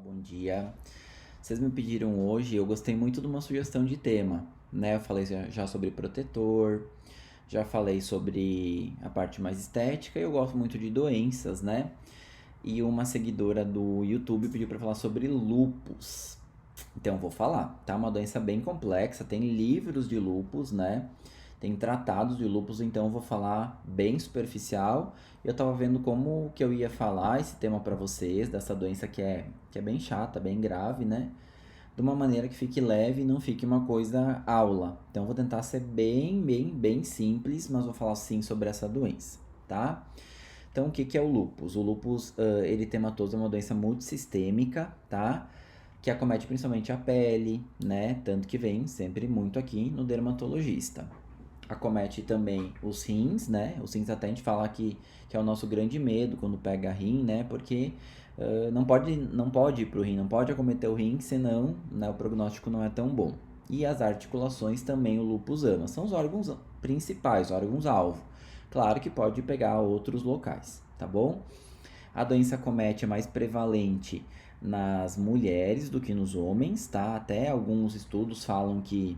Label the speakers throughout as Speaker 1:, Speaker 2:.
Speaker 1: Bom dia. Vocês me pediram hoje, eu gostei muito de uma sugestão de tema, né? Eu falei já sobre protetor, já falei sobre a parte mais estética e eu gosto muito de doenças, né? E uma seguidora do YouTube pediu para falar sobre lúpus. Então eu vou falar, tá? Uma doença bem complexa, tem livros de lúpus, né? Tem tratados de lúpus, então eu vou falar bem superficial. Eu tava vendo como que eu ia falar esse tema para vocês, dessa doença que é bem chata, bem grave, né? De uma maneira que fique leve e não fique uma coisa aula. Então eu vou tentar ser bem simples, mas vou falar sim sobre essa doença, tá? Então, o que que é o lúpus? O lúpus eritematoso é uma doença multissistêmica, tá? Que acomete principalmente a pele, né? Tanto que vem sempre muito aqui no dermatologista. Acomete também os rins, né? Os rins até a gente fala que é o nosso grande medo quando pega rim, né? Porque não pode ir pro rim, não pode acometer o rim, senão, né, o prognóstico não é tão bom. E as articulações também o lúpus ama. São os órgãos principais, órgãos-alvo. Claro que pode pegar outros locais, tá bom? A doença acomete é mais prevalente nas mulheres do que nos homens, tá? Até alguns estudos falam que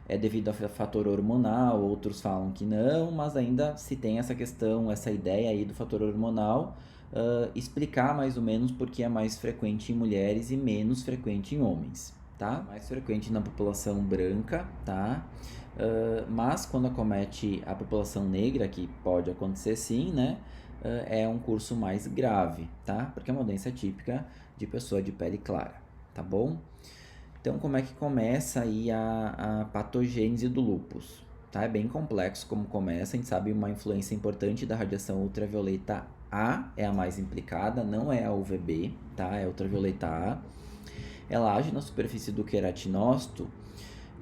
Speaker 1: é devido a fator hormonal, outros falam que não, mas ainda se tem essa questão, essa ideia aí do fator hormonal, explicar mais ou menos porque é mais frequente em mulheres e menos frequente em homens, tá? Mais frequente na população branca, tá? Mas quando acomete a população negra, que pode acontecer sim, né? É um curso mais grave, tá? Porque é uma doença típica de pessoa de pele clara, tá bom? Então, como é que começa aí a patogênese do lúpus? Tá? É bem complexo como começa, a gente sabe uma influência importante da radiação ultravioleta A é a mais implicada, não é a UVB, tá? É a ultravioleta A. Ela age na superfície do queratinócito,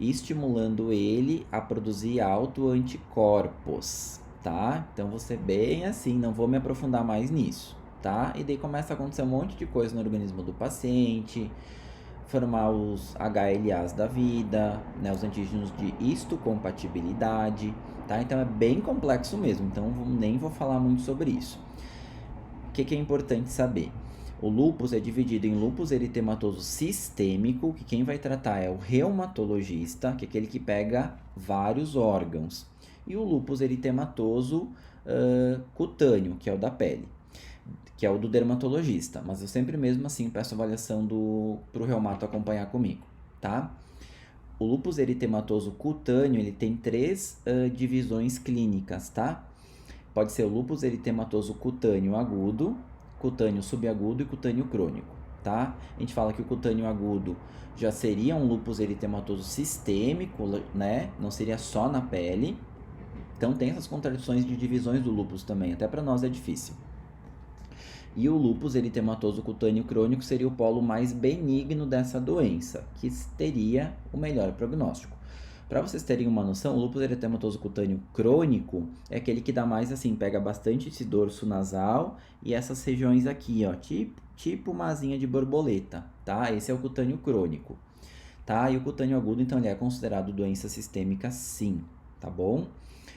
Speaker 1: estimulando ele a produzir autoanticorpos, tá? Então, vou ser bem assim, não vou me aprofundar mais nisso, tá? E daí começa a acontecer um monte de coisa no organismo do paciente, formar os HLAs da vida, né, os antígenos de histocompatibilidade, tá? Então é bem complexo mesmo, então nem vou falar muito sobre isso. O que é importante saber? O lúpus é dividido em lúpus eritematoso sistêmico, que quem vai tratar é o reumatologista, que é aquele que pega vários órgãos, e o lúpus eritematoso cutâneo, que é o da pele, que é o do dermatologista, mas eu sempre mesmo assim peço avaliação pro reumato acompanhar comigo, tá? O lúpus eritematoso cutâneo, ele tem três divisões clínicas, tá? Pode ser o lúpus eritematoso cutâneo agudo, cutâneo subagudo e cutâneo crônico, tá? A gente fala que o cutâneo agudo já seria um lúpus eritematoso sistêmico, né? Não seria só na pele. Então tem essas contradições de divisões do lúpus também, até para nós é difícil. E o lúpus eritematoso cutâneo crônico seria o polo mais benigno dessa doença, que teria o melhor prognóstico. Para vocês terem uma noção, o lúpus eritematoso cutâneo crônico é aquele que dá mais assim, pega bastante esse dorso nasal e essas regiões aqui, ó, tipo uma asinha de borboleta, tá? Esse é o cutâneo crônico, tá? E o cutâneo agudo, então, ele é considerado doença sistêmica sim, tá bom?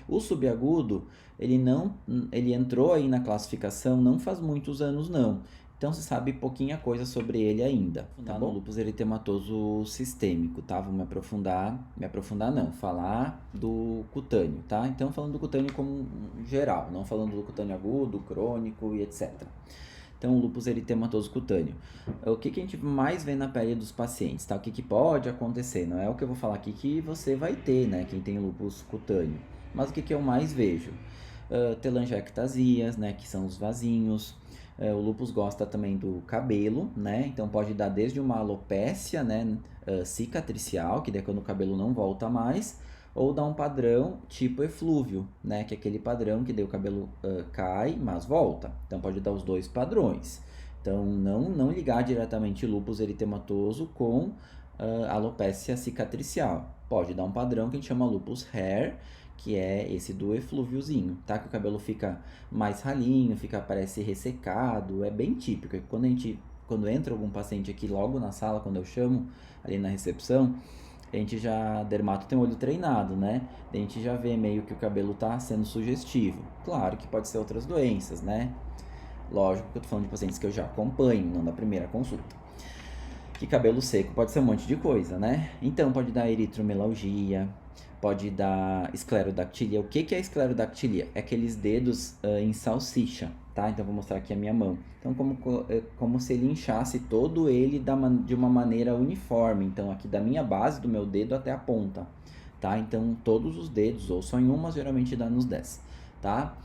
Speaker 1: O subagudo, ele entrou aí na classificação não faz muitos anos não. Então se sabe pouquinha coisa sobre ele ainda, tá? No lúpus eritematoso sistêmico, tá? Vou me aprofundar não, falar do cutâneo, tá? Então falando do cutâneo como geral, não falando do cutâneo agudo, crônico e etc. Então, o lúpus eritematoso cutâneo. O que a gente mais vê na pele dos pacientes, tá? O que pode acontecer? Não é o que eu vou falar aqui que você vai ter, né? Quem tem lúpus cutâneo. Mas o que eu mais vejo? Telangiectasias, né? Que são os vasinhos. O lúpus gosta também do cabelo, né? Então, pode dar desde uma alopécia, né? Cicatricial, que daí quando o cabelo não volta mais, ou dá um padrão tipo eflúvio, né? Que é aquele padrão que daí o cabelo cai, mas volta. Então pode dar os dois padrões. Então não ligar diretamente lúpus eritematoso com alopécia cicatricial. Pode dar um padrão que a gente chama lúpus hair, que é esse do eflúviozinho, tá? Que o cabelo fica mais ralinho, parece ressecado, é bem típico. Quando entra algum paciente aqui logo na sala, quando eu chamo ali na recepção, dermato tem o olho treinado, né? A gente já vê meio que o cabelo tá sendo sugestivo. Claro que pode ser outras doenças, né? Lógico que eu tô falando de pacientes que eu já acompanho, não da primeira consulta. Que cabelo seco pode ser um monte de coisa, né? Então, pode dar eritromelalgia, pode dar esclerodactilia. O que que é esclerodactilia? É aqueles dedos em salsicha, tá? Então, vou mostrar aqui a minha mão. Então, como se ele inchasse todo ele de uma maneira uniforme. Então, aqui da minha base, do meu dedo até a ponta, tá? Então, todos os dedos, ou só em um, mas geralmente dá nos 10, tá?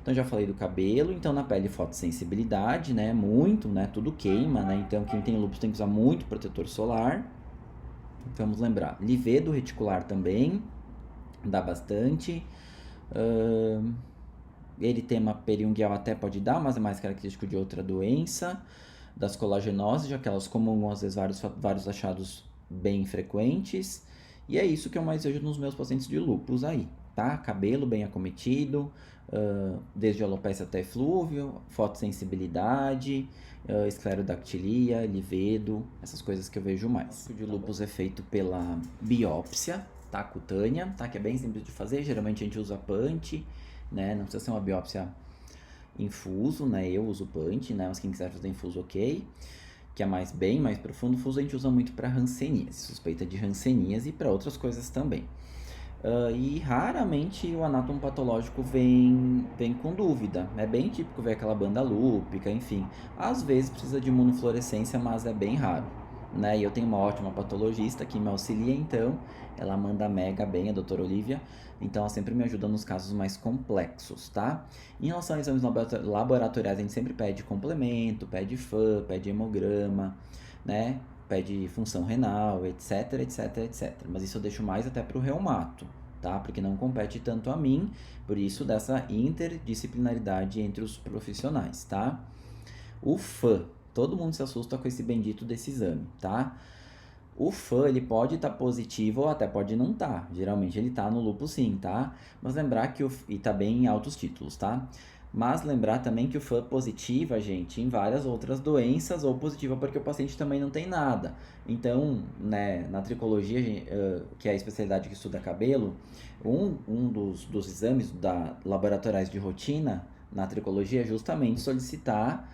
Speaker 1: Então, já falei do cabelo. Então, na pele, fotossensibilidade, né? Muito, né? Tudo queima, né? Então, quem tem lúpus tem que usar muito protetor solar. Vamos lembrar. Livedo reticular também, dá bastante. Eritema periungual até pode dar, mas é mais característico de outra doença. Das colagenoses, já que elas comungam, às vezes, vários achados bem frequentes. E é isso que eu mais vejo nos meus pacientes de lúpus aí, tá? Cabelo bem acometido, desde alopecia até eflúvio, fotossensibilidade, esclerodactilia, livedo, essas coisas que eu vejo mais. O de lúpus é feito pela biópsia, tá? Cutânea, tá? Que é bem simples de fazer, geralmente a gente usa punch, né? Não precisa ser uma biópsia infuso, né? Eu uso punch, né? Mas quem quiser fazer infuso, ok. Que é bem mais profundo. Fuso a gente usa muito para hanseníase, suspeita de hanseníase e para outras coisas também. E raramente o anátomo patológico vem com dúvida. É bem típico ver aquela banda lúpica, enfim. Às vezes precisa de imunofluorescência, mas é bem raro, né? E eu tenho uma ótima patologista que me auxilia, então ela manda mega bem, a doutora Olivia. Então ela sempre me ajuda nos casos mais complexos, tá? Em relação a exames laboratoriais, a gente sempre pede complemento, pede FAM, pede hemograma, né? Pede função renal, etc, etc, etc. Mas isso eu deixo mais até para o reumato, tá? Porque não compete tanto a mim, por isso dessa interdisciplinaridade entre os profissionais, tá? O FAM, todo mundo se assusta com esse bendito desse exame, tá? O FAM, ele pode estar positivo ou até pode não estar. Geralmente ele está no lúpus sim, tá? Mas lembrar que e tá bem em altos títulos, tá? Mas lembrar também que o FAM positiva, gente, em várias outras doenças, ou positiva porque o paciente também não tem nada. Então, né, na tricologia, que é a especialidade que estuda cabelo, um dos exames laboratoriais de rotina na tricologia é justamente solicitar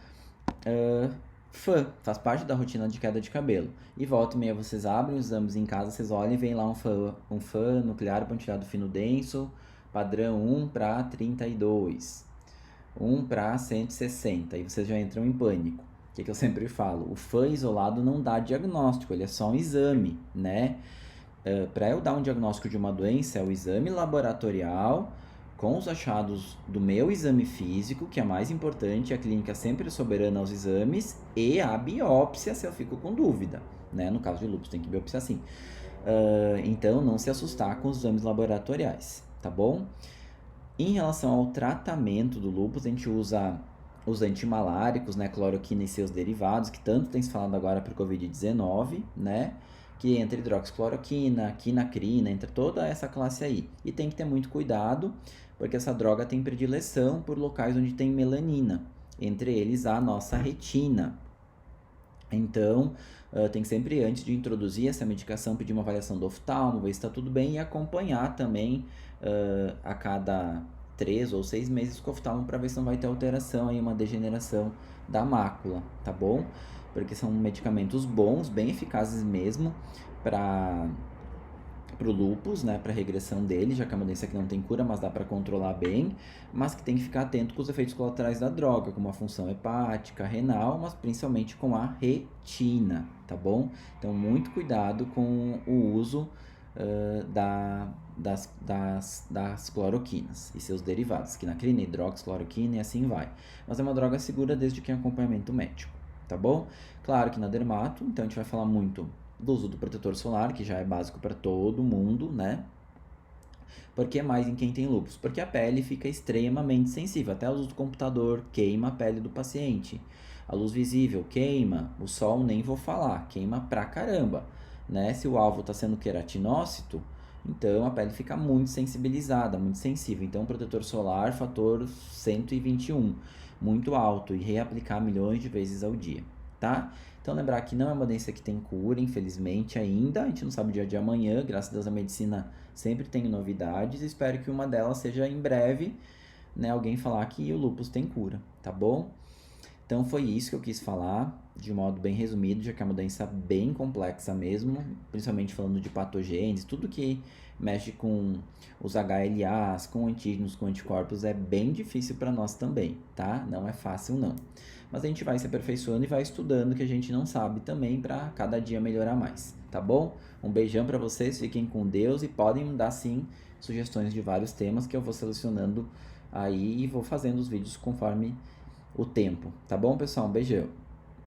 Speaker 1: FAM, faz parte da rotina de queda de cabelo. E volta e meia vocês abrem os exames em casa, vocês olham e vem lá um FAM nuclear pontilhado fino denso, padrão 1 para 32. 1 para 160, e vocês já entram em pânico. O que eu sempre falo? O FAM isolado não dá diagnóstico, ele é só um exame, né? Para eu dar um diagnóstico de uma doença, é o exame laboratorial com os achados do meu exame físico, que é mais importante, a clínica sempre é soberana aos exames, e a biópsia, se eu fico com dúvida, né? No caso de lúpus, tem que biopsiar sim. Então, não se assustar com os exames laboratoriais, tá bom? Em relação ao tratamento do lúpus, a gente usa os antimaláricos, né, cloroquina e seus derivados, que tanto tem se falado agora para o Covid-19, né, que entra hidroxicloroquina, quinacrina, entra toda essa classe aí. E tem que ter muito cuidado, porque essa droga tem predileção por locais onde tem melanina, entre eles a nossa retina. Então, tem que sempre, antes de introduzir essa medicação, pedir uma avaliação do oftalmo, ver se está tudo bem e acompanhar também a cada 3 ou 6 meses com o oftalmo para ver se não vai ter alteração aí, uma degeneração da mácula, tá bom? Porque são medicamentos bons, bem eficazes mesmo para o lúpus, né, para regressão dele, já que é uma doença que não tem cura, mas dá para controlar bem, mas que tem que ficar atento com os efeitos colaterais da droga, como a função hepática, renal, mas principalmente com a retina, tá bom? Então, muito cuidado com o uso das cloroquinas e seus derivados, quinacrina, hidroxicloroquina e assim vai. Mas é uma droga segura desde que em acompanhamento médico, tá bom? Claro que na dermato, então a gente vai falar muito do uso do protetor solar, que já é básico para todo mundo, né? Por que mais em quem tem lúpus? Porque a pele fica extremamente sensível, até a luz do computador queima a pele do paciente. A luz visível queima, o sol nem vou falar, queima pra caramba, né? Se o alvo está sendo queratinócito, então a pele fica muito sensibilizada, muito sensível. Então, protetor solar, fator 121, muito alto, e reaplicar milhões de vezes ao dia, tá? Então, lembrar que não é uma doença que tem cura, infelizmente, ainda. A gente não sabe o dia de amanhã, graças a Deus a medicina sempre tem novidades. Espero que uma delas seja em breve, né, alguém falar que o lúpus tem cura, tá bom? Então foi isso que eu quis falar, de modo bem resumido, já que é uma doença bem complexa mesmo, principalmente falando de patogênese, tudo que mexe com os HLAs, com antígenos, com anticorpos, é bem difícil para nós também, tá? Não é fácil não. Mas a gente vai se aperfeiçoando e vai estudando o que a gente não sabe também para cada dia melhorar mais, tá bom? Um beijão para vocês, fiquem com Deus e podem me dar sim sugestões de vários temas que eu vou selecionando aí e vou fazendo os vídeos conforme o tempo, tá bom, pessoal? Um beijão.